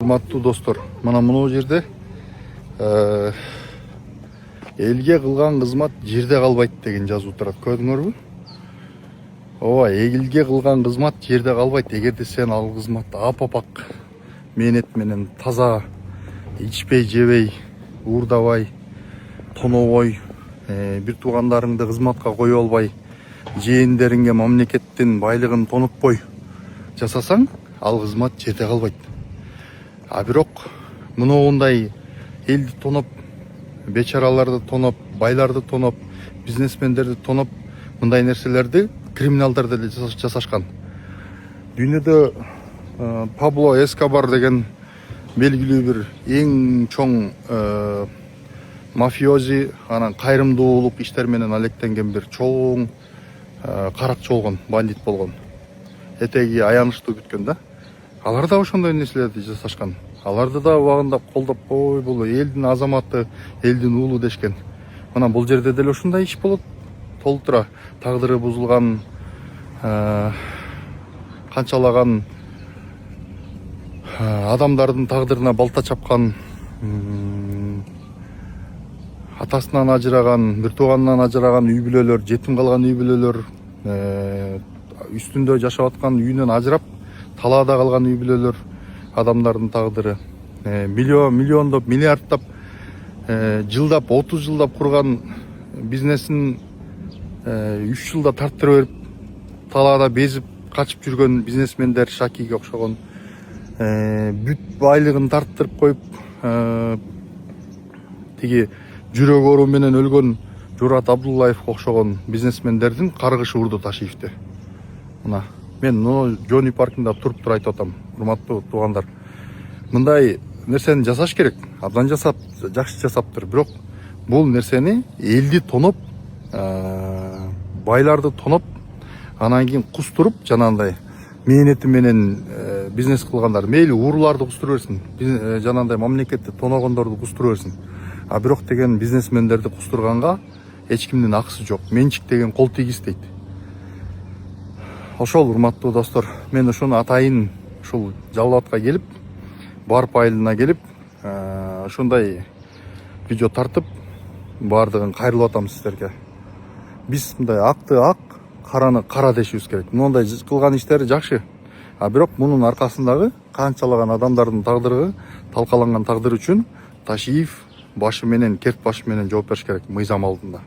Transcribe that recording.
Урматтуу достор, мына мынау жерде элге кылган кызмат жерде калбайт деген жазуу турат. Көрдүңөрбү? Ооба, элге кылган кызмат жерде калбайт. Эгерде сен ал кызматты апапак мээнет менен таза ичпей, жебей, уурдабай, тонобой, бир туугандарыңды кызматка кое албай, жээндериңге мамлекеттин байлыгын тонутпой жасасаң, ал кызмат жерде калбайт. А бирок мындай элди тоноп, бечараларды тоноп, байларды тоноп, бизнесмендерди тоноп, мындай нерселерди криминалдар деле жасашкан. Дүйнөдө Пабло Эскобар деген белгилүү бир эң чоң мафиози, анан кайрымдуулук иштер менен алектенген бир чоң каракчы болгон, бандит болгон. Этеги аянычтуу бүткөн да. Алар да ошондой нерселерди жасашкан. Аларды да убагында колдоп, ой бул элдин азаматы, элдин уулу дешкен. Мына бул жерде деле ушундай иш болот. Толтура тагдыры бузулган, канчалаган адамдардын тагдырына балта чапкан, атасынан ажыраган, бир тууганынан ажыраган үй бүлөлөр, жетим калган үй бүлөлөр, үстүндө жашап аткан үйүнөн ажырап талаада калган үй бүлөлөр, адамдардын тагдыры, миллиондоп, миллиарддап, жылдап, 30 жылдап курган бизнесин 3 жылда тарттырып берип, талаада безип качып жүргөн бизнесмендер, Шакиге окшогон, бүт байлыгын тарттырып коюп, тиги жүрөк оору менен өлгөн Журат Абдуллаевге окшогон бизнесмендердин каргышы урду Ташиевди. Мына мен Жони паркында туруп туруп айтып атам, урматтуу туугандар. Мындай нерсени жасаш керек. Абдан жасап, жакшы жасаптыр. Бирок бул нерсени элди тоноп, байларды тоноп, анан кийин кустуруп, жанагындай мээнети менен бизнес кылгандар, мейли ууруларды кустура берсин, жанагындай мамлекетти тоногондорду кустура берсин. А бирок деген бизнесмендерди кустурганга эч кимдин акысы жок. Менчик деген кол тийгизбейт. Ошол урматтуу достор, мен ошону атайын ушул Жалал Абадка келип, Барп айылына келип, ушундай видео тартып, баардыгын кайрылып атам сиздерге. Биз мындай акты ак, караны кара дешибиз керек. Мындай кылган иштери жакшы. А бирок мунун аркасындагы канчалаган адамдардын тагдыры, талкаланган тагдыр үчүн Ташиев башы менен, керт башы менен жооп бериш керек мыйзам алдында.